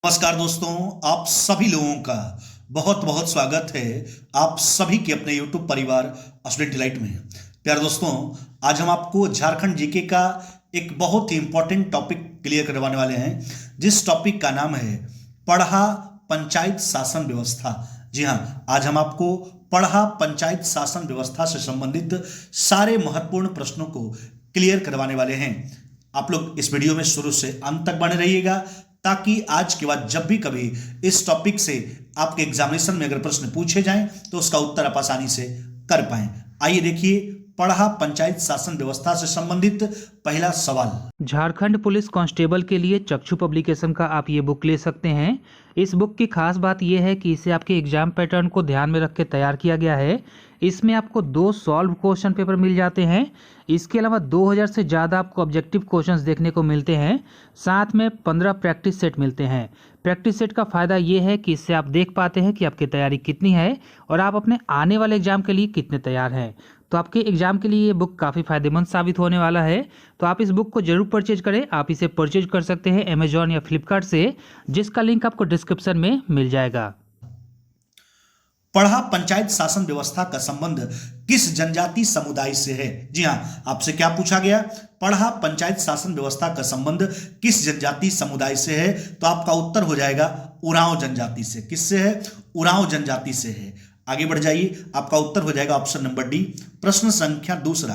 नमस्कार दोस्तों, आप सभी लोगों का बहुत बहुत स्वागत है आप सभी के अपने YouTube परिवार स्टूडेंट डिलाइट में। प्यारे दोस्तों, आज हम आपको झारखंड जीके का एक बहुत ही इंपॉर्टेंट टॉपिक क्लियर करवाने वाले हैं, जिस टॉपिक का नाम है पढ़ा पंचायत शासन व्यवस्था। जी हाँ, आज हम आपको पढ़ा पंचायत शासन व्यवस्था से संबंधित सारे महत्वपूर्ण प्रश्नों को क्लियर करवाने वाले हैं। आप लोग इस वीडियो में शुरू से अंत तक बने रहिएगा, ताकि आज के बाद जब भी कभी इस टॉपिक से आपके एग्जामिनेशन में अगर प्रश्न पूछे जाएं तो उसका उत्तर आप आसानी से कर पाएं। आइए देखिए पढ़ा पंचायत शासन व्यवस्था से संबंधित पहला सवाल। झारखंड पुलिस कांस्टेबल के लिए चक्षु पब्लिकेशन का आप ये बुक ले सकते हैं। इस बुक की खास बात यह है कि इसे आपके एग्जाम पैटर्न को ध्यान में रख के तैयार किया गया है। इसमें आपको 2 सॉल्व क्वेश्चन पेपर मिल जाते हैं। इसके अलावा 2000 से ज़्यादा आपको ऑब्जेक्टिव क्वेश्चंस देखने को मिलते हैं। साथ में 15 प्रैक्टिस सेट मिलते हैं। प्रैक्टिस सेट का फ़ायदा ये है कि इससे आप देख पाते हैं कि आपकी तैयारी कितनी है और आप अपने आने वाले एग्जाम के लिए कितने तैयार हैं। तो आपके एग्जाम के लिए ये बुक काफ़ी फ़ायदेमंद साबित होने वाला है। तो आप इस बुक को जरूर परचेज करें। आप इसे परचेज कर सकते हैं अमेजॉन या फ्लिपकार्ट से, जिसका लिंक आपको डिस्क्रिप्शन में मिल जाएगा। पढ़ा पंचायत शासन व्यवस्था का संबंध किस जनजाति समुदाय से है? जी हाँ, आपसे क्या पूछा गया? पढ़ा पंचायत शासन व्यवस्था का संबंध किस जनजाति समुदाय से है? तो आपका उत्तर हो जाएगा उरांव जनजाति से। किससे है? उरांव जनजाति से है। आगे बढ़ जाइए, आपका उत्तर हो जाएगा ऑप्शन नंबर डी। प्रश्न संख्या दूसरा,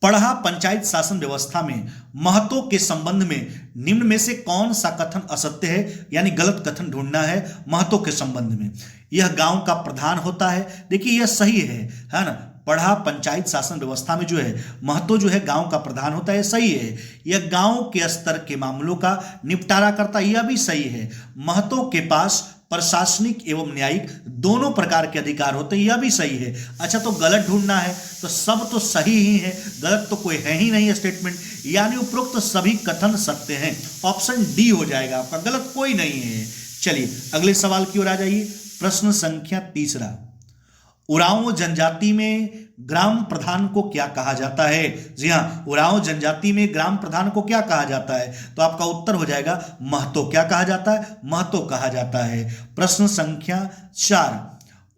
पढ़ा पंचायत शासन व्यवस्था में महतों के संबंध में निम्न में से कौन सा कथन असत्य है, यानी गलत कथन ढूंढना है महतों के संबंध में। यह गांव का प्रधान होता है। देखिए यह सही है ना। पढ़ा पंचायत शासन व्यवस्था में जो है महतो जो है गांव का प्रधान होता है, सही है। यह गांव के स्तर के मामलों का निपटारा करता है, यह भी सही है। महतों के पास प्रशासनिक एवं न्यायिक दोनों प्रकार के अधिकार होते हैं, यह भी सही है। अच्छा, तो गलत ढूंढना है तो सब तो सही ही है, गलत तो कोई है ही नहीं स्टेटमेंट, यानी उपरोक्त सभी कथन सत्य हैं। ऑप्शन डी हो जाएगा आपका, गलत कोई नहीं है। चलिए अगले सवाल की ओर आ जाइए। प्रश्न संख्या तीसरा, उरांव जनजाति में ग्राम प्रधान को क्या कहा जाता है? जी हाँ, उरांव जनजाति में ग्राम प्रधान को क्या कहा जाता है? तो आपका उत्तर हो जाएगा महतो। क्या कहा जाता है? महतो कहा जाता है। प्रश्न संख्या 4,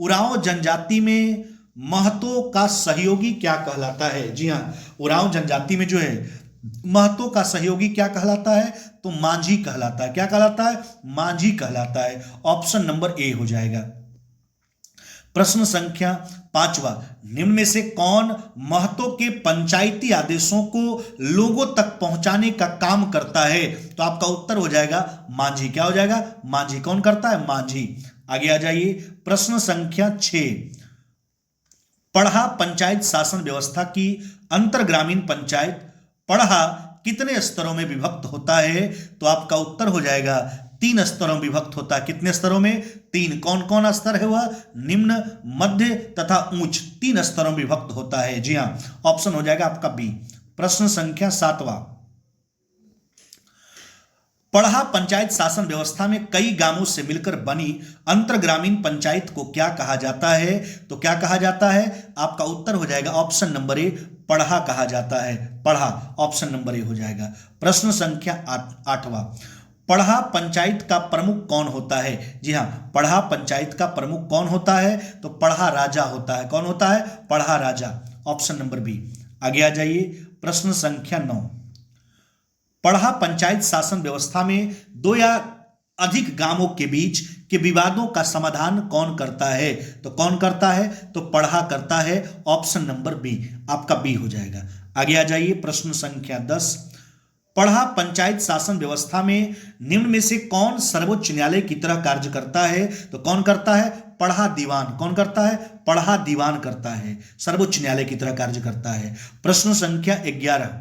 उरांव जनजाति में महतो का सहयोगी क्या कहलाता है? जी हाँ, उरांव जनजाति में जो है महतो का सहयोगी क्या कहलाता है? तो मांझी कहलाता है। क्या कहलाता है? मांझी कहलाता है। ऑप्शन नंबर ए हो जाएगा। प्रश्न संख्या 5वां, निम्न में से कौन महतो के पंचायती आदेशों को लोगों तक पहुंचाने का काम करता है? तो आपका उत्तर हो जाएगा मांझी। क्या हो जाएगा? मांझी। कौन करता है? मांझी। आगे आ जाइए। प्रश्न संख्या 6, पढ़ा पंचायत शासन व्यवस्था की अंतरग्रामीण पंचायत पढ़ा कितने स्तरों में विभक्त होता है? तो आपका उत्तर हो जाएगा 3 स्तरों में विभक्त होता है। कितने स्तरों में? 3। कौन कौन स्तर है वह? निम्न, मध्य तथा उच्च, 3 स्तरों में विभक्त होता है। जी हाँ, ऑप्शन हो जाएगा आपका बी। प्रश्न संख्या 7वां, पढ़ा पंचायत शासन व्यवस्था में कई गांवों से मिलकर बनी अंतरग्रामीण पंचायत को क्या कहा जाता है? तो क्या कहा जाता है? आपका उत्तर हो जाएगा ऑप्शन नंबर ए, पढ़ा कहा जाता है। पढ़ा, ऑप्शन नंबर ए हो जाएगा। प्रश्न संख्या 8वां, पढ़ा पंचायत का प्रमुख कौन होता है? जी हाँ, पढ़ा पंचायत का प्रमुख कौन होता है? तो पढ़ा राजा होता है। कौन होता है? पढ़ा राजा। Option number B. आगे आ जाइए। प्रश्न संख्या 9, पढ़ा पंचायत शासन व्यवस्था में 2 या अधिक गांवों के बीच के विवादों का समाधान कौन करता है? तो कौन करता है? तो पढ़ा करता है। ऑप्शन नंबर बी, आपका बी हो जाएगा। आगे आ जाइए। प्रश्न संख्या 10, पढ़ा पंचायत शासन व्यवस्था में निम्न में से कौन सर्वोच्च न्यायालय की तरह कार्य करता है? तो कौन करता है? पढ़ा दीवान। कौन करता है? पढ़ा दीवान करता है। सर्वोच्च न्यायालय की तरह कार्य करता है। प्रश्न संख्या 11,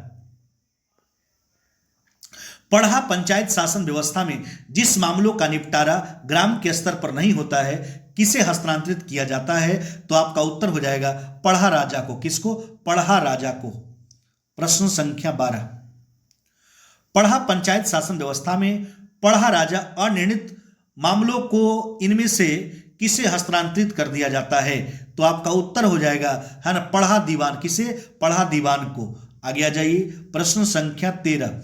पढ़ा पंचायत शासन व्यवस्था में जिस मामलों का निपटारा ग्राम के स्तर पर नहीं होता है किसे हस्तांतरित किया जाता है? तो आपका उत्तर हो जाएगा पढ़ा राजा को। किसको? पढ़ा राजा को। प्रश्न संख्या 12, पढ़ा पंचायत शासन व्यवस्था में पढ़ा राजा अनिर्णित मामलों को इनमें से किसे हस्तांतरित कर दिया जाता है? तो आपका उत्तर हो जाएगा है ना, पढ़ा दीवान। किसे? पढ़ा दीवान को। आगे आ जाइए। प्रश्न संख्या 13,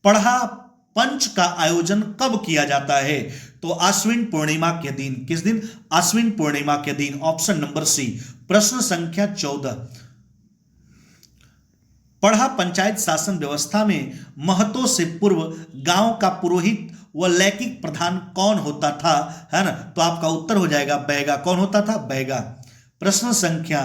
पढ़ा पंच का आयोजन कब किया जाता है? तो आश्विन पूर्णिमा के दिन। किस दिन? आश्विन पूर्णिमा के दिन। Option number C. प्रश्न संख्या 14, पढ़ा पंचायत शासन व्यवस्था में महतो से पूर्व गांव का पुरोहित व लैकिक प्रधान कौन होता था? है ना, तो आपका उत्तर हो जाएगा बैगा। कौन होता था? बैगा। प्रश्न संख्या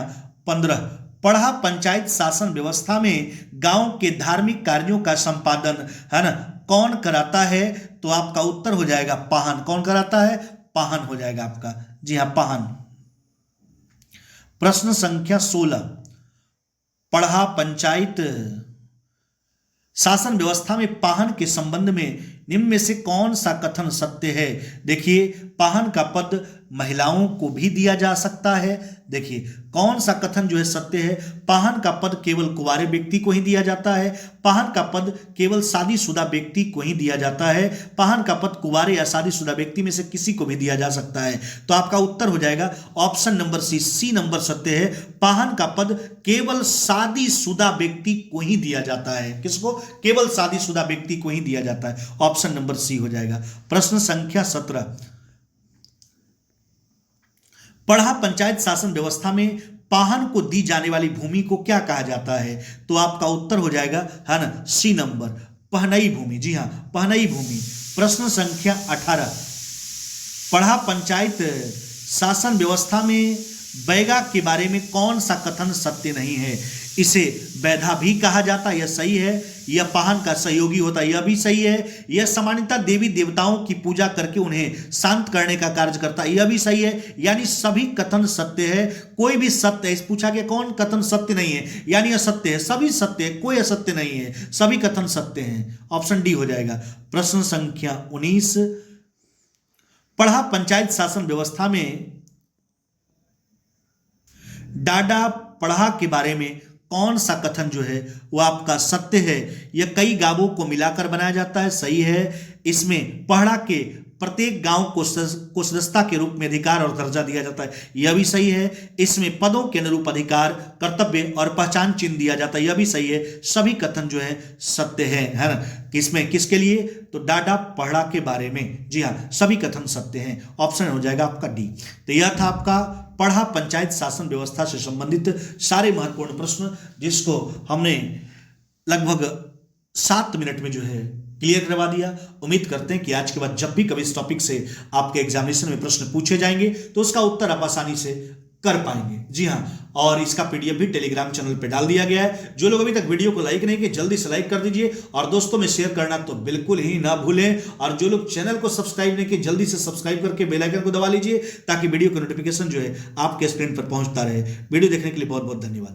15, पढ़ा पंचायत शासन व्यवस्था में गांव के धार्मिक कार्यों का संपादन, है ना, कौन कराता है? तो आपका उत्तर हो जाएगा पाहन। कौन कराता है? पाहन हो जाएगा आपका। जी हां, पाहन। प्रश्न संख्या 16, पढ़ा पंचायत शासन व्यवस्था में पाहन के संबंध में निम्न में से कौन सा कथन सत्य है? देखिए, पाहन का पद महिलाओं को भी दिया जा सकता है। देखिए कौन सा कथन जो है सत्य है? पाहन का पद केवल कुंवारे व्यक्ति को ही दिया जाता है। पाहन का पद केवल शादीशुदा व्यक्ति को ही दिया जाता है। पाहन का पद कुंवारे या शादीशुदा व्यक्ति में से किसी को भी दिया जा सकता है। तो आपका उत्तर हो जाएगा option number C. C number सत्य है। पाहन का पद केवल शादीशुदा व्यक्ति को ही दिया जाता है। किसको? केवल शादीशुदा व्यक्ति को ही दिया जाता है। ऑप्शन नंबर सी हो जाएगा। प्रश्न संख्या 17, पढ़ा पंचायत शासन व्यवस्था में पाहन को दी जाने वाली भूमि को क्या कहा जाता है? तो आपका उत्तर हो जाएगा, है ना, सी नंबर, पहनई भूमि। जी हां, पहनई भूमि। प्रश्न संख्या 18, पढ़ा पंचायत शासन व्यवस्था में बैगा के बारे में कौन सा कथन सत्य नहीं है? इसे बैधा भी कहा जाता है, यह सही है। यह पाहन का सहयोगी होता है, यह भी सही है। यह सामान्यतः देवी देवताओं की पूजा करके उन्हें शांत करने का कार्य करता है, यह भी सही है। यानी सभी कथन सत्य है। कोई भी सत्य है, इस पूछा गया कौन कथन सत्य नहीं है, यानी यह सत्य है। सभी सत्य है, कोई असत्य नहीं है, सभी कथन सत्य हैं। ऑप्शन डी हो जाएगा। प्रश्न संख्या 19, पढ़ा पंचायत शासन व्यवस्था में डाडा पढ़ा के बारे में कौन सा कथन जो है वो आपका सत्य है? यह कई गांवों को मिलाकर बनाया जाता है, सही है। इसमें पढ़ा के प्रत्येक गांव को सदस्यता के रूप में अधिकार और दर्जा दिया जाता है, यह भी सही है। इसमें पदों के अनुरूप अधिकार, कर्तव्य और पहचान चिन्ह दिया जाता है, यह भी सही है। सभी कथन जो है सत्य है ना। किसमें? किसके लिए? तो डाडा पढ़ा के बारे में। जी हाँ, सभी कथन सत्य हैं। ऑप्शन हो जाएगा आपका डी। तो यह था आपका पढ़ा पंचायत शासन व्यवस्था से संबंधित सारे महत्वपूर्ण प्रश्न, जिसको हमने लगभग 7 मिनट में जो है क्लियर करवा दिया। उम्मीद करते हैं कि आज के बाद जब भी कभी इस टॉपिक से आपके एग्जामिनेशन में प्रश्न पूछे जाएंगे तो उसका उत्तर आप आसानी से कर पाएंगे। जी हाँ, और इसका पीडीएफ भी टेलीग्राम चैनल पे डाल दिया गया है। जो लोग अभी तक वीडियो को लाइक नहीं किए, जल्दी से लाइक कर दीजिए और दोस्तों में शेयर करना तो बिल्कुल ही ना भूलें। और जो लोग चैनल को सब्सक्राइब नहीं किए, जल्दी से सब्सक्राइब करके बेल आइकन को दबा लीजिए ताकि वीडियो का नोटिफिकेशन जो है आपके स्क्रीन पर पहुंचता रहे। वीडियो देखने के लिए बहुत बहुत धन्यवाद।